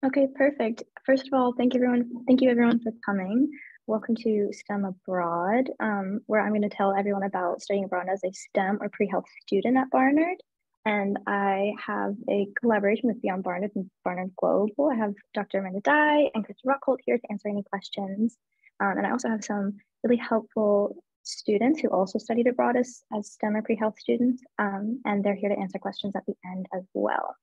Okay, perfect. First of all, thank you everyone for coming. Welcome to STEM Abroad, where I'm going to tell everyone about studying abroad as a STEM or pre-health student at Barnard. And I have a collaboration with Beyond Barnard and Barnard Global. I have Dr. Amanda Dye and Chris Rockholt here to answer any questions. And I also have some really helpful students who also studied abroad as STEM or pre-health students, and they're here to answer questions at the end as well.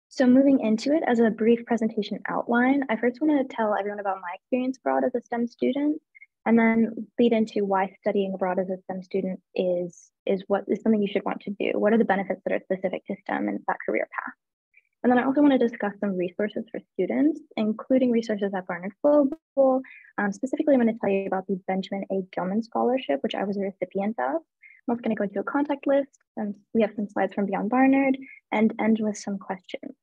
So moving into it, as a brief presentation outline, I first want to tell everyone about my experience abroad as a STEM student, and then lead into why studying abroad as a STEM student is what is something you should want to do. What are the benefits that are specific to STEM and that career path? And then I also want to discuss some resources for students, including resources at Barnard Global. Specifically, I'm going to tell you about the Benjamin A. Gilman Scholarship, which I was a recipient of. I'm also going to go into a contact list, and we have some slides from Beyond Barnard, and end with some questions.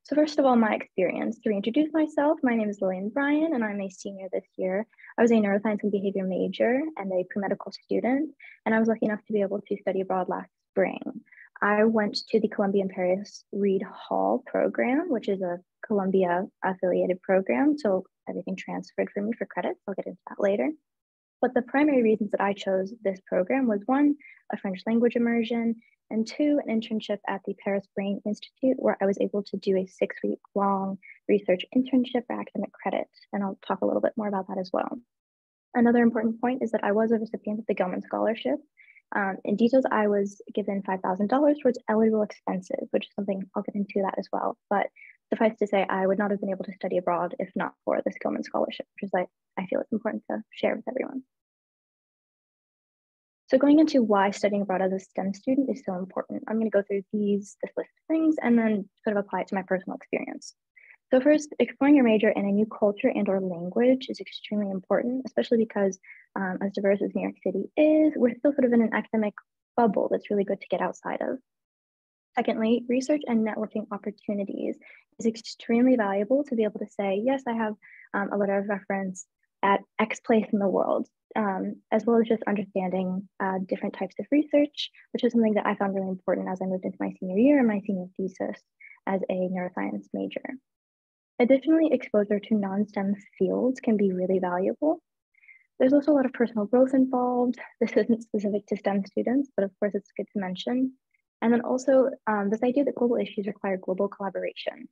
So first of all, my experience. To reintroduce myself, my name is Lillian Bryan, and I'm a senior this year. I was a neuroscience and behavior major and a pre-medical student, and I was lucky enough to be able to study abroad last spring. I went to the Columbia and Paris Reed Hall program, which is a Columbia affiliated program. So everything transferred for me for credits. I'll get into that later. But the primary reasons that I chose this program was one, a French language immersion, and two, an internship at the Paris Brain Institute, where I was able to do a 6-week long research internship for academic credit. And I'll talk a little bit more about that as well. Another important point is that I was a recipient of the Gilman Scholarship. In details, I was given $5,000 towards eligible expenses, which is something I'll get into that as well. But suffice to say, I would not have been able to study abroad if not for this Gilman Scholarship, which is I feel it's important to share with everyone. So going into why studying abroad as a STEM student is so important, I'm going to go through this list of things and then sort of apply it to my personal experience. So first, exploring your major in a new culture and or language is extremely important, especially because as diverse as New York City is, we're still sort of in an academic bubble that's really good to get outside of. Secondly, research and networking opportunities is extremely valuable to be able to say, yes, I have a letter of reference at X place in the world, as well as just understanding different types of research, which is something that I found really important as I moved into my senior year and my senior thesis as a neuroscience major. Additionally, exposure to non-STEM fields can be really valuable. There's also a lot of personal growth involved. This isn't specific to STEM students, but of course it's good to mention. And then also this idea that global issues require global collaboration.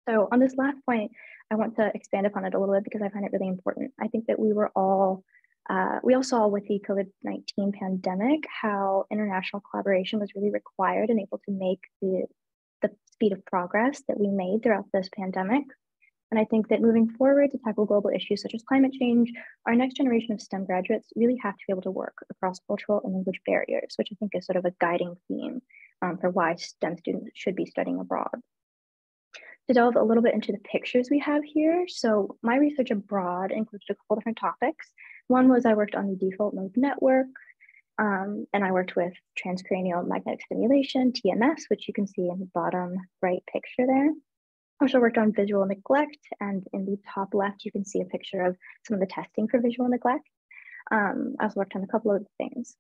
So on this last point, I want to expand upon it a little bit because I find it really important. I think that we all saw with the COVID-19 pandemic how international collaboration was really required and able to make the speed of progress that we made throughout this pandemic. And I think that moving forward to tackle global issues such as climate change, our next generation of STEM graduates really have to be able to work across cultural and language barriers, which I think is sort of a guiding theme for why STEM students should be studying abroad. To delve a little bit into the pictures we have here. So my research abroad includes a couple different topics. One was I worked on the default mode network, and I worked with transcranial magnetic stimulation, TMS, which you can see in the bottom right picture there. I also worked on visual neglect, and in the top left, you can see a picture of some of the testing for visual neglect. I also worked on a couple of things.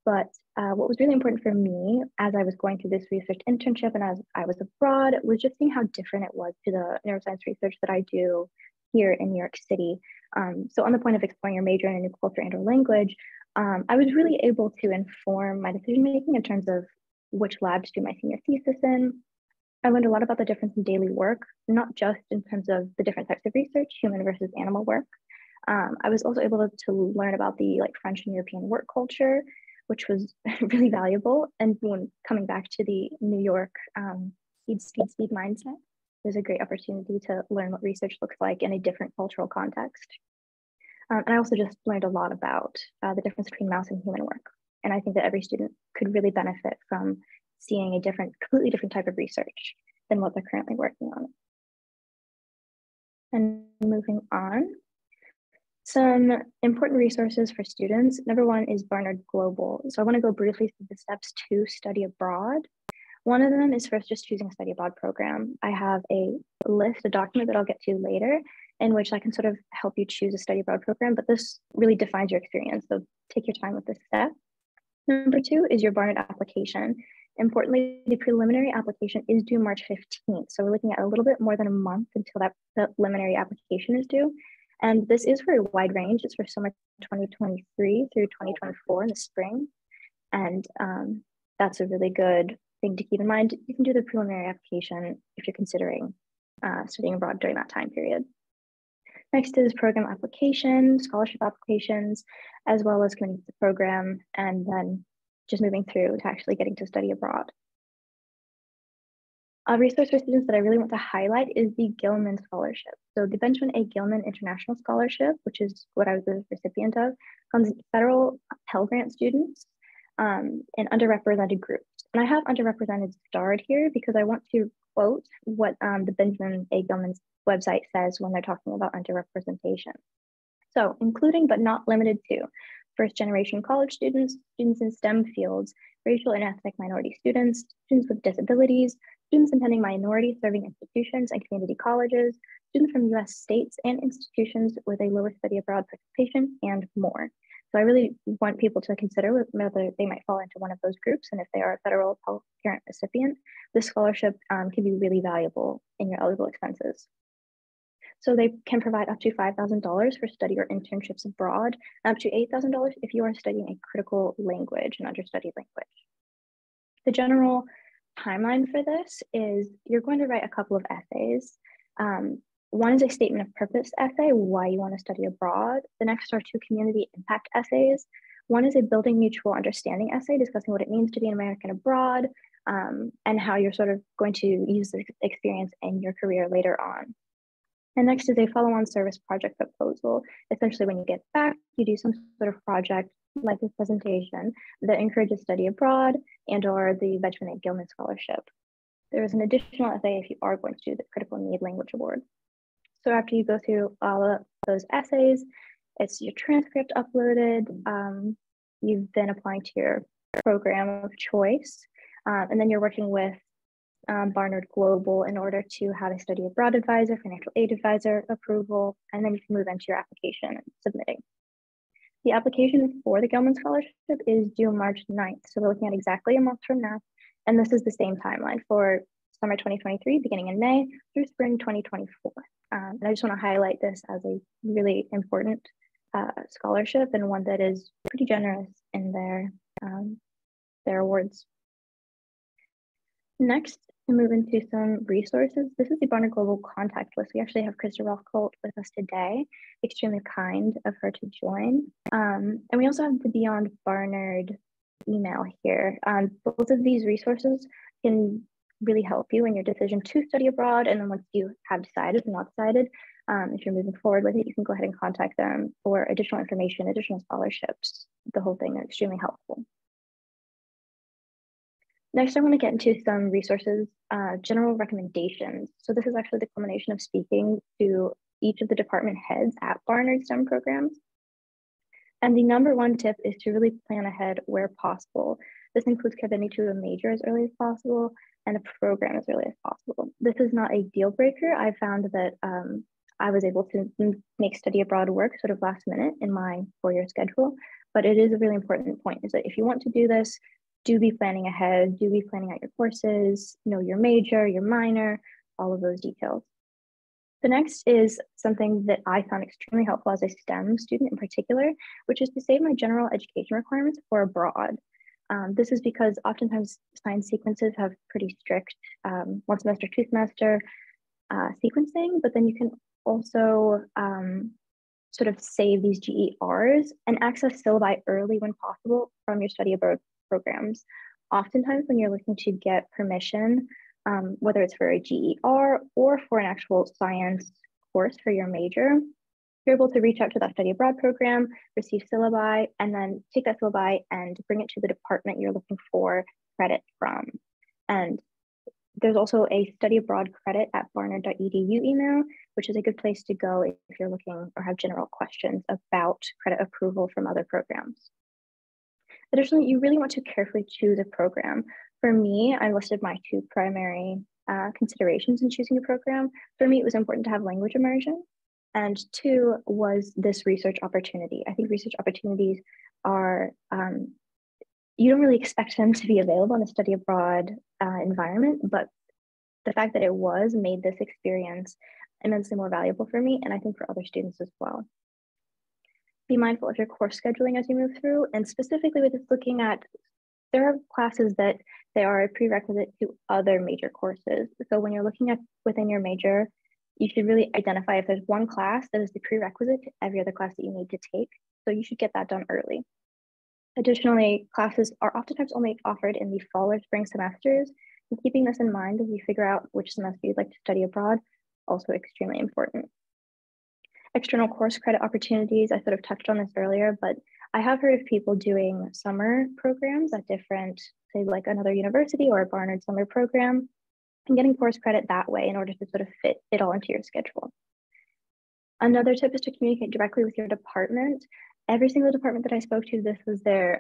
But what was really important for me as I was going through this research internship and as I was abroad was just seeing how different it was to the neuroscience research that I do here in New York City. So on the point of exploring your major in a new culture and or language, I was really able to inform my decision-making in terms of which lab to do my senior thesis in. I learned a lot about the difference in daily work, not just in terms of the different types of research, human versus animal work. I was also able to learn about the French and European work culture, which was really valuable. And when coming back to the New York speed mindset, it was a great opportunity to learn what research looks like in a different cultural context. And I also just learned a lot about the difference between mouse and human work. And I think that every student could really benefit from seeing a completely different type of research than what they're currently working on. And moving on, some important resources for students. Number one is Barnard Global. So I want to go briefly through the steps to study abroad. One of them is first just choosing a study abroad program. I have a document that I'll get to later, in which I can sort of help you choose a study abroad program, but this really defines your experience. So take your time with this step. Number two is your Barnard application. Importantly, the preliminary application is due March 15th. So we're looking at a little bit more than a month until that preliminary application is due. And this is for a wide range. It's for summer 2023 through 2024 in the spring. And that's a really good thing to keep in mind. You can do the preliminary application if you're considering studying abroad during that time period. Next is program applications, scholarship applications, as well as committing to the program, and then just moving through to actually getting to study abroad. A resource for students that I really want to highlight is the Gilman Scholarship. So the Benjamin A. Gilman International Scholarship, which is what I was the recipient of, funds federal Pell Grant students in underrepresented groups. And I have underrepresented starred here because I want to quote what the Benjamin A. Gilman's website says when they're talking about underrepresentation. So, including but not limited to first-generation college students, students in STEM fields, racial and ethnic minority students, students with disabilities, students attending minority serving institutions and community colleges, students from US states and institutions with a lower study abroad participation, and more. So I really want people to consider whether they might fall into one of those groups, and if they are a federal Pell Grant recipient, this scholarship can be really valuable in your eligible expenses. So they can provide up to $5,000 for study or internships abroad, and up to $8,000 if you are studying a critical language, an understudied language. The general timeline for this is you're going to write a couple of essays. One is a statement of purpose essay, why you want to study abroad. The next are two community impact essays. One is a building mutual understanding essay discussing what it means to be an American abroad and how you're sort of going to use this experience in your career later on. And next is a follow-on service project proposal. Essentially, when you get back, you do some sort of project like this presentation that encourages study abroad and or the Benjamin A. Gilman Scholarship. There is an additional essay if you are going to do the Critical Need Language Award. So after you go through all of those essays, it's your transcript uploaded, you've been applying to your program of choice, and then you're working with Barnard Global in order to have a study abroad advisor, financial aid advisor approval, and then you can move into your application and submitting. The application for the Gilman Scholarship is due March 9th. So we're looking at exactly a month from now. And this is the same timeline for summer 2023, beginning in May through spring 2024. And I just want to highlight this as a really important scholarship and one that is pretty generous in their awards. Next, to move into some resources, this is the Barnard Global contact list. We actually have Krista Rothkolt with us today. Extremely kind of her to join. And we also have the Beyond Barnard email here. Both of these resources can really help you in your decision to study abroad. And then once you have decided or not decided, if you're moving forward with it, you can go ahead and contact them for additional information, additional scholarships. The whole thing is extremely helpful. Next, I want to get into some resources, general recommendations. So this is actually the culmination of speaking to each of the department heads at Barnard STEM programs. And the number one tip is to really plan ahead where possible. This includes committing to a major as early as possible and a program as early as possible. This is not a deal breaker. I found that I was able to make study abroad work sort of last minute in my four-year schedule, but it is a really important point is that if you want to do this, do be planning ahead, do be planning out your courses, know your major, your minor, all of those details. The next is something that I found extremely helpful as a STEM student in particular, which is to save my general education requirements for abroad. This is because oftentimes science sequences have pretty strict 1 semester, 2 semester sequencing, but then you can also sort of save these GERs and access syllabi early when possible from your study abroad programs. Oftentimes when you're looking to get permission, whether it's for a GER or for an actual science course for your major, you're able to reach out to that study abroad program, receive syllabi, and then take that syllabi and bring it to the department you're looking for credit from. And there's also a study abroad credit at barnard.edu email, which is a good place to go if you're looking or have general questions about credit approval from other programs. Additionally, you really want to carefully choose a program. For me, I listed my two primary considerations in choosing a program. For me, it was important to have language immersion. And two was this research opportunity. I think research opportunities are, you don't really expect them to be available in a study abroad environment, but the fact that it was made this experience immensely more valuable for me, and I think for other students as well. Be mindful of your course scheduling as you move through, and specifically with this looking at, there are classes that they are a prerequisite to other major courses. So when you're looking at within your major, you should really identify if there's one class that is the prerequisite to every other class that you need to take. So you should get that done early. Additionally, classes are oftentimes only offered in the fall or spring semesters, and keeping this in mind as you figure out which semester you'd like to study abroad, also extremely important. External course credit opportunities, I sort of touched on this earlier, but I have heard of people doing summer programs at different, say like another university or a Barnard summer program, and getting course credit that way in order to sort of fit it all into your schedule. Another tip is to communicate directly with your department. Every single department that I spoke to, this was their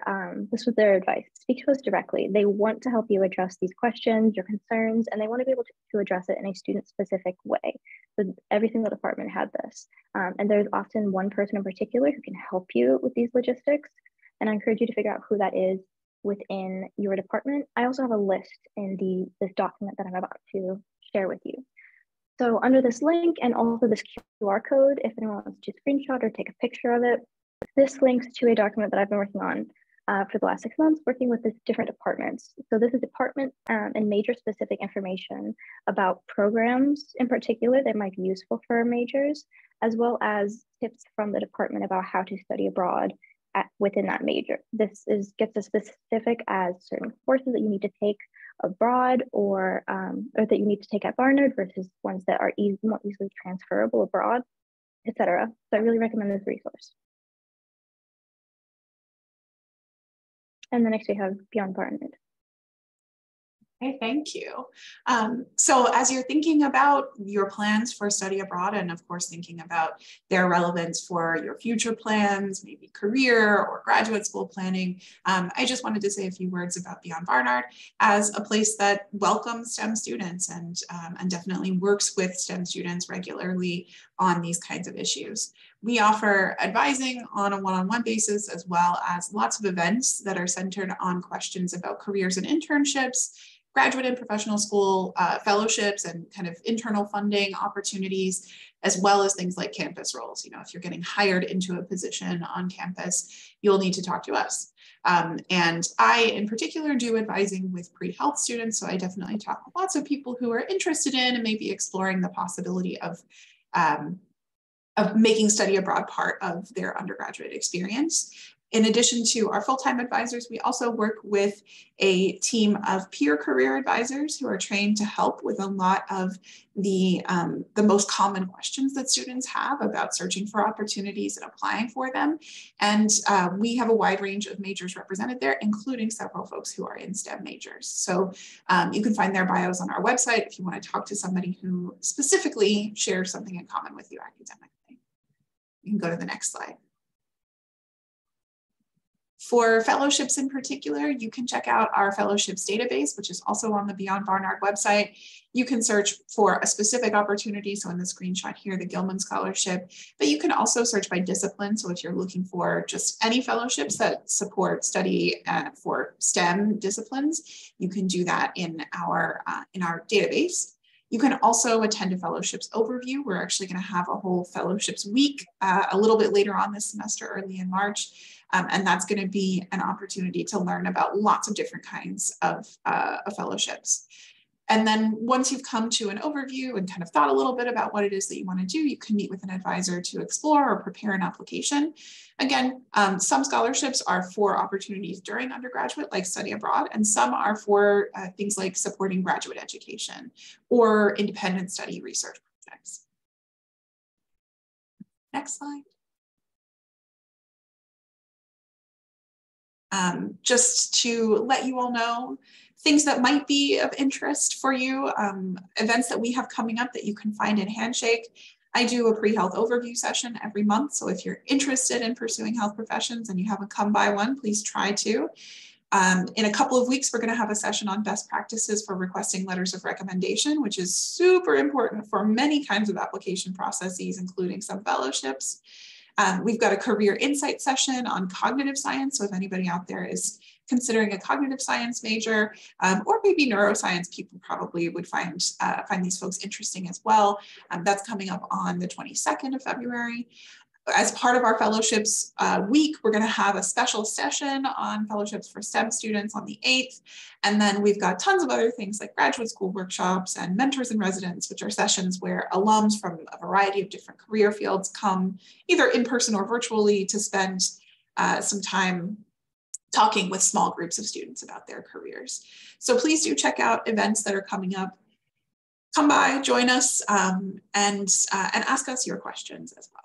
advice. Speak to us directly. They want to help you address these questions, your concerns, and they want to be able to address it in a student-specific way. So every single department had this. And there's often one person in particular who can help you with these logistics. And I encourage you to figure out who that is within your department. I also have a list in this document that I'm about to share with you. So under this link and also this QR code, if anyone wants to screenshot or take a picture of it, this links to a document that I've been working on for the last 6 months, working with the different departments. So this is department and major specific information about programs in particular that might be useful for majors, as well as tips from the department about how to study abroad within that major. This gets as specific as certain courses that you need to take abroad or that you need to take at Barnard versus ones that are more easily transferable abroad, etc. So I really recommend this resource. And then next we have Beyond Barnard. Okay, thank you. So as you're thinking about your plans for study abroad, and of course thinking about their relevance for your future plans, maybe career or graduate school planning, I just wanted to say a few words about Beyond Barnard as a place that welcomes STEM students and definitely works with STEM students regularly on these kinds of issues. We offer advising on a one-on-one basis, as well as lots of events that are centered on questions about careers and internships, graduate and professional school fellowships and kind of internal funding opportunities, as well as things like campus roles. You know, if you're getting hired into a position on campus, you'll need to talk to us. And I, in particular, do advising with pre-health students. So I definitely talk with lots of people who are interested in and maybe exploring the possibility of making study abroad part of their undergraduate experience. In addition to our full-time advisors, we also work with a team of peer career advisors who are trained to help with a lot of the most common questions that students have about searching for opportunities and applying for them. And we have a wide range of majors represented there, including several folks who are in STEM majors. So you can find their bios on our website if you want to talk to somebody who specifically shares something in common with you academically. You can go to the next slide. For fellowships in particular, you can check out our fellowships database, which is also on the Beyond Barnard website. You can search for a specific opportunity. So in the screenshot here, the Gilman Scholarship, but you can also search by discipline. So if you're looking for just any fellowships that support study for STEM disciplines, you can do that in our database. You can also attend a fellowships overview. We're actually going to have a whole fellowships week a little bit later on this semester, early in March. And that's going to be an opportunity to learn about lots of different kinds of fellowships. And then once you've come to an overview and kind of thought a little bit about what it is that you want to do, you can meet with an advisor to explore or prepare an application. Again, some scholarships are for opportunities during undergraduate, like study abroad, and some are for things like supporting graduate education or independent study research projects. Next slide. Just to let you all know, things that might be of interest for you, events that we have coming up that you can find in Handshake. I do a pre-health overview session every month. So if you're interested in pursuing health professions and you haven't come by one, please try to. In a couple of weeks, we're going to have a session on best practices for requesting letters of recommendation, which is super important for many kinds of application processes, including some fellowships. We've got a career insight session on cognitive science. So if anybody out there is considering a cognitive science major, or maybe neuroscience, people probably would find these folks interesting as well. That's coming up on the 22nd of February. As part of our fellowships week, we're going to have a special session on fellowships for STEM students on the 8th. And then we've got tons of other things like graduate school workshops and mentors in residence, which are sessions where alums from a variety of different career fields come either in person or virtually to spend some time talking with small groups of students about their careers. So please do check out events that are coming up. Come by, join us, and ask us your questions as well.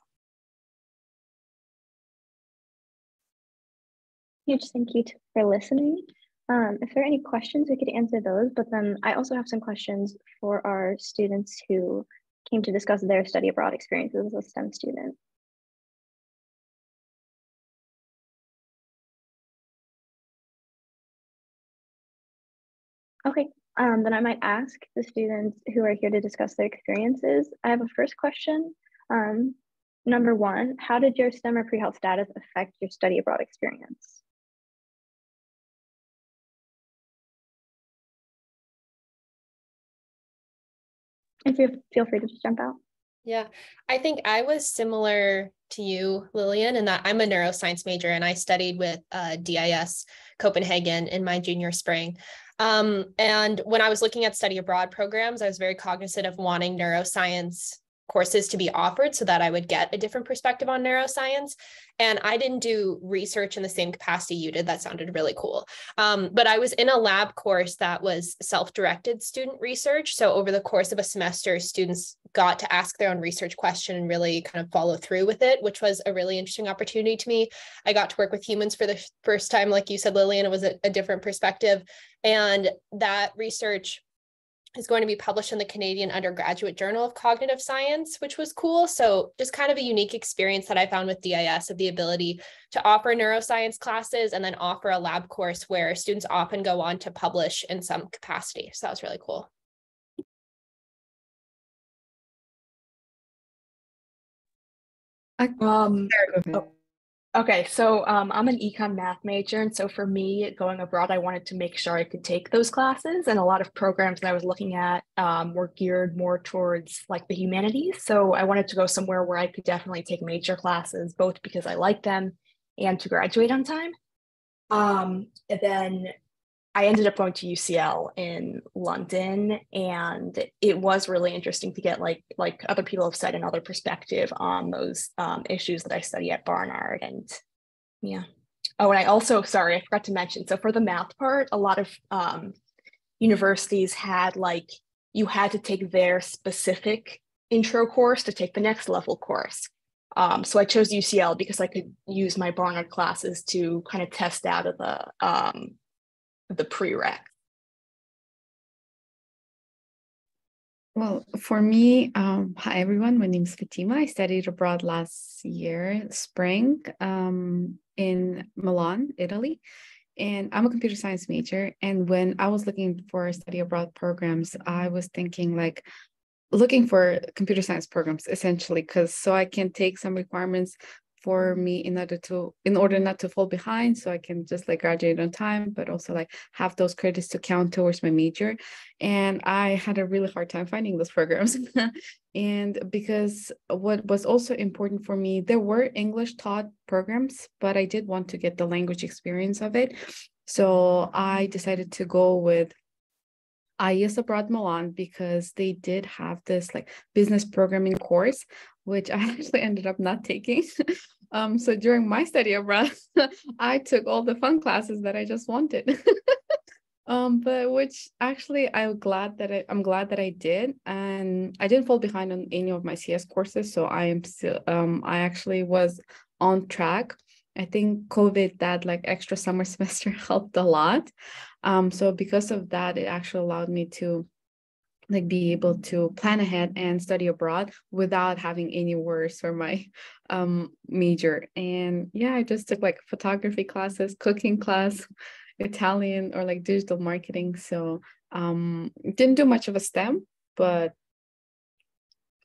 Huge thank you for listening. If there are any questions, we could answer those, but then I also have some questions for our students who came to discuss their study abroad experiences as a STEM student. Okay, then I might ask the students who are here to discuss their experiences. I have a first question. Number one, how did your STEM or pre-health status affect your study abroad experience? And feel free to just jump out. Yeah, I think I was similar to you, Lillian, in that I'm a neuroscience major and I studied with DIS Copenhagen in my junior spring. And when I was looking at study abroad programs, I was very cognizant of wanting neuroscience courses to be offered so that I would get a different perspective on neuroscience. And I didn't do research in the same capacity you did. That sounded really cool. But I was in a lab course that was self-directed student research. So over the course of a semester, students got to ask their own research question and really kind of follow through with it, which was a really interesting opportunity to me. I got to work with humans for the first time. Like you said, Lillian, it was a different perspective. And that research is going to be published in the Canadian Undergraduate Journal of Cognitive Science, which was cool. So just kind of a unique experience that I found with DIS of the ability to offer neuroscience classes and then offer a lab course where students often go on to publish in some capacity. So that was really cool. Okay, so I'm an econ math major, and so for me, going abroad, I wanted to make sure I could take those classes, and a lot of programs that I was looking at were geared more towards like the humanities. So I wanted to go somewhere where I could definitely take major classes, both because I like them and to graduate on time. And then I ended up going to UCL in London, and it was really interesting to get like other people have said another perspective on those issues that I study at Barnard. And yeah. Oh, and I also, sorry, I forgot to mention. So for the math part, a lot of universities had like, you had to take their specific intro course to take the next level course. So I chose UCL because I could use my Barnard classes to kind of test out of the prereq. Well, for me, hi everyone, my name is Fatima. I studied abroad last year, spring, in Milan, Italy. And I'm a computer science major. And when I was looking for study abroad programs, I was thinking like, looking for computer science programs essentially, because so I can take some requirements for me in order not to fall behind, so I can just like graduate on time, but also like have those credits to count towards my major. And I had a really hard time finding those programs. And because what was also important for me, there were English taught programs, but I did want to get the language experience of it. So I decided to go with IES Abroad Milan because they did have this like business programming course, which I actually ended up not taking. So during my study abroad, I took all the fun classes that I just wanted. But which actually I'm glad that I did, and I didn't fall behind on any of my CS courses. So I am still I actually was on track. I think COVID, that like extra summer semester helped a lot. So because of that, it actually allowed me to like be able to plan ahead and study abroad without having any worries for my major. And yeah, I just took like photography classes, cooking class, Italian, or like digital marketing. So didn't do much of a STEM, but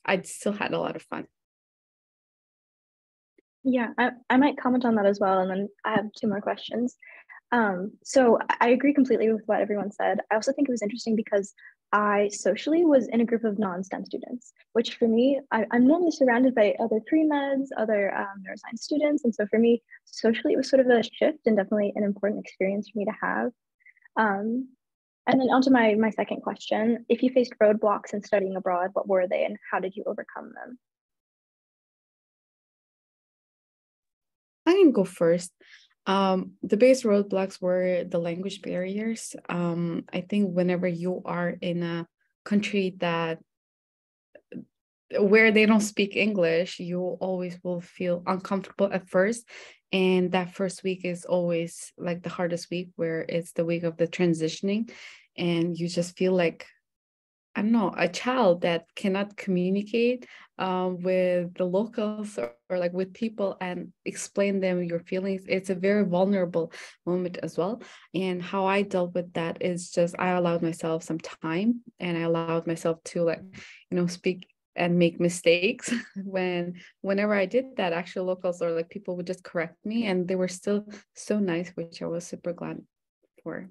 I still had a lot of fun. Yeah, I might comment on that as well. And then I have two more questions. So I agree completely with what everyone said. I also think it was interesting because I socially was in a group of non-STEM students, which for me, I'm normally surrounded by other pre-meds, other neuroscience students. And so for me, socially, it was sort of a shift and definitely an important experience for me to have. Um, and then onto my second question. If you faced roadblocks in studying abroad, what were they and how did you overcome them? I can go first. The biggest roadblocks were the language barriers. I think whenever you are in a country that where they don't speak English, you always will feel uncomfortable at first. And that first week is always like the hardest week, where it's the week of the transitioning. And you just feel like, I don't know, a child that cannot communicate with the locals, or like with people and explain them your feelings. It's a very vulnerable moment as well. And how I dealt with that is just I allowed myself some time, and I allowed myself to, like, speak and make mistakes. Whenever I did that, actual locals or like people would just correct me, and they were still so nice, which I was super glad for.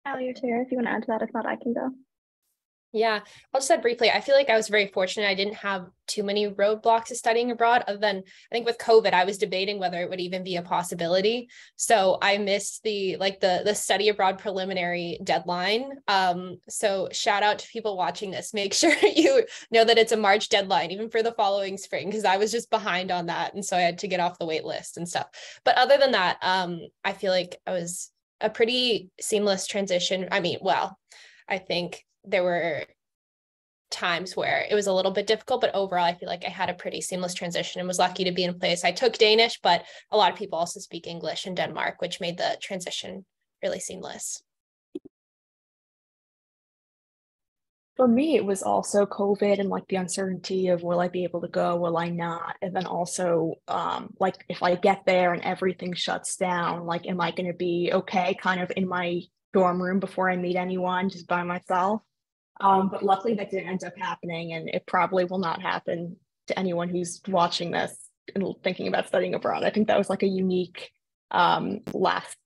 Allie or Sarah, if you want to add to that, if not, I can go. Yeah, I'll just add briefly. I feel like I was very fortunate. I didn't have too many roadblocks to studying abroad, other than I think with COVID, I was debating whether it would even be a possibility. So I missed the study abroad preliminary deadline. So shout out to people watching this. Make sure you know that it's a March deadline, even for the following spring, because I was just behind on that. And so I had to get off the wait list and stuff. But other than that, I feel like I was a pretty seamless transition. I mean, well, I think there were times where it was a little bit difficult, but overall, I feel like I had a pretty seamless transition and was lucky to be in a place. I took Danish, but a lot of people also speak English in Denmark, which made the transition really seamless. For me, it was also COVID and like the uncertainty of will I be able to go, will I not? And then also like if I get there and everything shuts down, like am I going to be okay kind of in my dorm room before I meet anyone just by myself? But luckily that didn't end up happening, and it probably will not happen to anyone who's watching this and thinking about studying abroad. I think that was like a unique last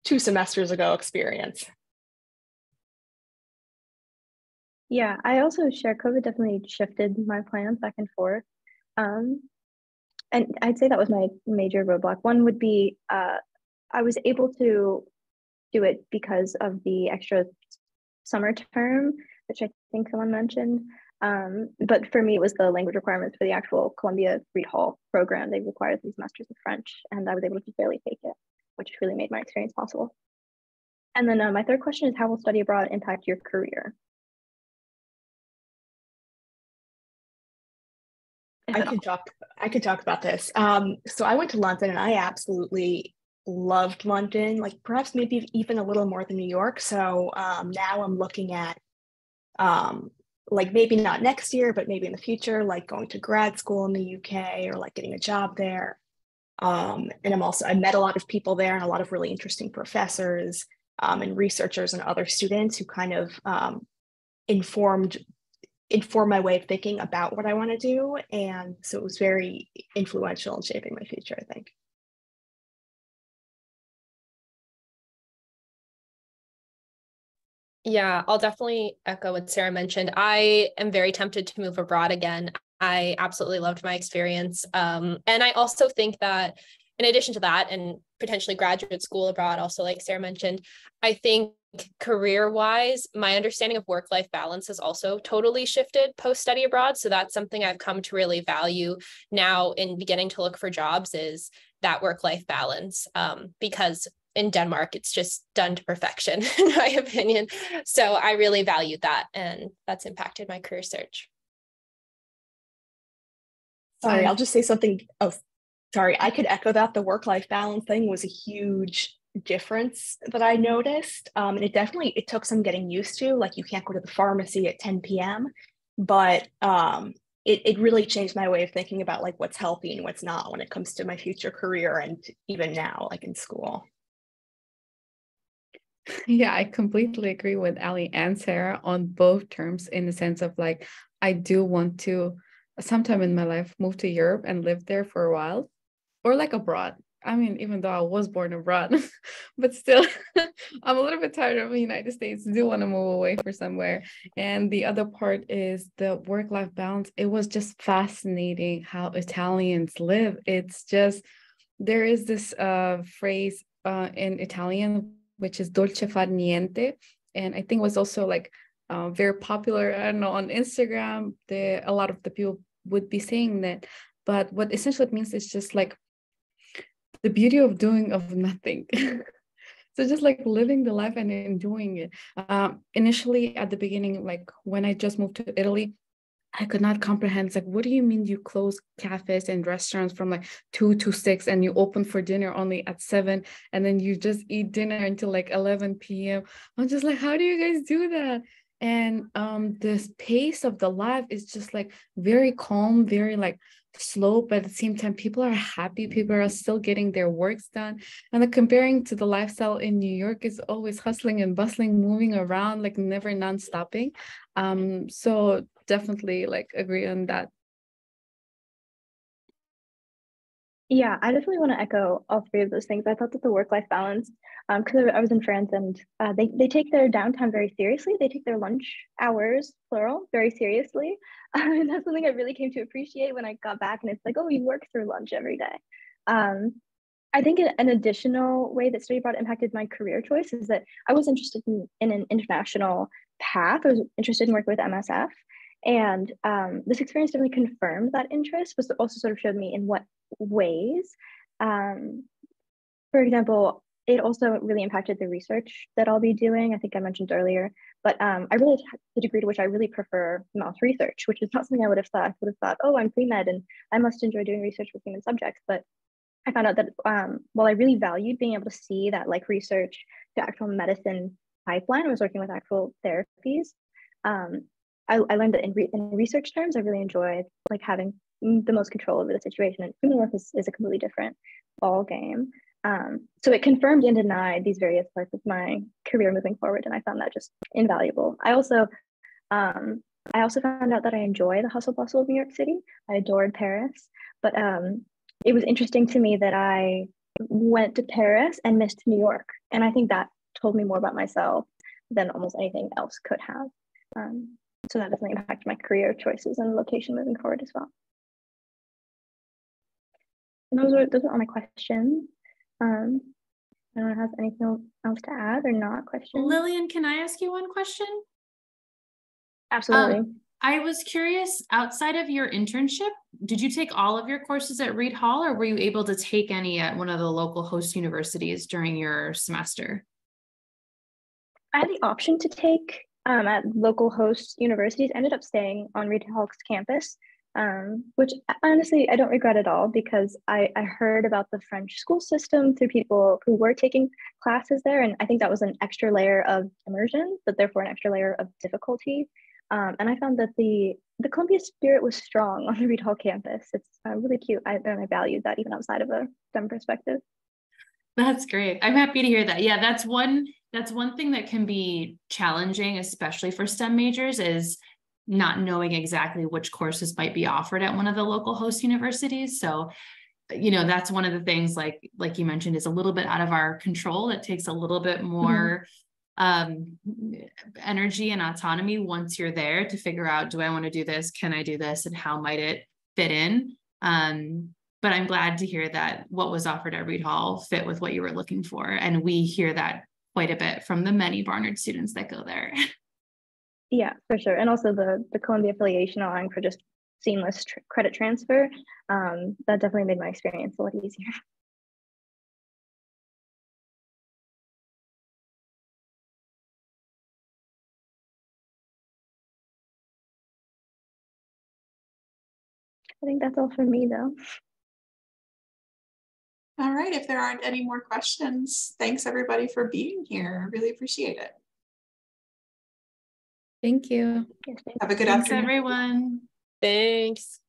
2 semesters ago experience. Yeah, I also share COVID definitely shifted my plans back and forth. Um, and I'd say that was my major roadblock. One would be I was able to do it because of the extra summer term, which I think someone mentioned. But for me, it was the language requirements for the actual Columbia Reed Hall program. They required 3 semesters of French, and I was able to barely take it, which really made my experience possible. And then my third question is, how will study abroad impact your career? I could talk about this. So I went to London and I absolutely loved London, like perhaps maybe even a little more than New York. So now I'm looking at like maybe not next year, but maybe in the future, like going to grad school in the UK or like getting a job there. And I met a lot of people there and a lot of really interesting professors and researchers and other students who kind of inform my way of thinking about what I want to do. And so it was very influential in shaping my future, I think. Yeah, I'll definitely echo what Sarah mentioned. I am very tempted to move abroad again. I absolutely loved my experience. And I also think that in addition to that, and potentially graduate school abroad, also like Sarah mentioned, I think career-wise, my understanding of work-life balance has also totally shifted post-study abroad. So that's something I've come to really value now in beginning to look for jobs, is that work-life balance, because in Denmark, it's just done to perfection, in my opinion. So I really valued that, and that's impacted my career search. Sorry, I'll just say something. Oh, sorry. I could echo that. The work-life balance thing was a huge difference that I noticed. And it took some getting used to. Like you can't go to the pharmacy at 10 p.m. But it really changed my way of thinking about like what's healthy and what's not when it comes to my future career and even now, like in school. Yeah, I completely agree with Ali and Sarah on both terms, in the sense of like, I do want to sometime in my life move to Europe and live there for a while, or like abroad. I mean, even though I was born abroad, but still, I'm a little bit tired of the United States. Do want to move away for somewhere. And the other part is the work-life balance. It was just fascinating how Italians live. It's just, there is this phrase in Italian, which is dolce far niente. And I think was also like very popular, I don't know, on Instagram. A lot of the people would be saying that. But what essentially it means is just like the beauty of doing of nothing. So just like living the life and enjoying it. Initially at the beginning, like when I just moved to Italy, I could not comprehend. It's like, what do you mean you close cafes and restaurants from like 2 to 6 and you open for dinner only at 7 and then you just eat dinner until like 11 p.m. I'm just like, how do you guys do that? And this pace of the life is just like very calm, very like slow, but at the same time, people are happy. People are still getting their works done. And like comparing to the lifestyle in New York is always hustling and bustling, moving around, like never non-stopping. So definitely like agree on that. Yeah, I definitely want to echo all three of those things. I thought that the work-life balance, because I was in France and they take their downtime very seriously. They take their lunch hours, plural, very seriously. And that's something I really came to appreciate when I got back. And it's like, oh, you work through lunch every day. I think an additional way that study abroad impacted my career choice is that I was interested in an international path. I was interested in working with MSF. And this experience definitely confirmed that interest, but also sort of showed me in what ways. For example, it also really impacted the research that I'll be doing. I think I mentioned earlier, but I really had the degree to which I really prefer mouse research, which is not something I would have thought. I would have thought, oh, I'm pre-med and I must enjoy doing research with human subjects. But I found out that while I really valued being able to see that like research to actual medicine pipeline, I was working with actual therapies. I learned that in research terms, I really enjoyed like having the most control over the situation. And human work is a completely different ball game. So it confirmed and denied these various parts of my career moving forward, and I found that just invaluable. I also found out that I enjoy the hustle bustle of New York City. I adored Paris, but it was interesting to me that I went to Paris and missed New York, and I think that told me more about myself than almost anything else could have. So that definitely impacted my career choices and location moving forward as well. And those are all my questions. Anyone has anything else to add or not? Questions? Lillian, can I ask you one question? Absolutely. I was curious, outside of your internship, did you take all of your courses at Reed Hall, or were you able to take any at one of the local host universities during your semester? I had the option to take at local host universities. I ended up staying on Reed Hall's campus, which honestly I don't regret at all, because I heard about the French school system through people who were taking classes there, and I think that was an extra layer of immersion, but therefore an extra layer of difficulty. And I found that the Columbia spirit was strong on the Reed Hall campus. It's really cute. I valued that even outside of a STEM perspective. That's great. I'm happy to hear that. Yeah, that's one thing that can be challenging, especially for STEM majors, is not knowing exactly which courses might be offered at one of the local host universities. So, that's one of the things, like you mentioned, is a little bit out of our control. It takes a little bit more energy and autonomy once you're there to figure out, do I want to do this? Can I do this? And how might it fit in? But I'm glad to hear that what was offered at Reed Hall fit with what you were looking for. And we hear that quite a bit from the many Barnard students that go there. Yeah, for sure. And also the Columbia affiliation allowing for just seamless credit transfer, that definitely made my experience a lot easier. I think that's all for me, though. All right, if there aren't any more questions, thanks everybody for being here. I really appreciate it. Thank you. Yes, Have a good Thanks, afternoon. everyone. Thanks.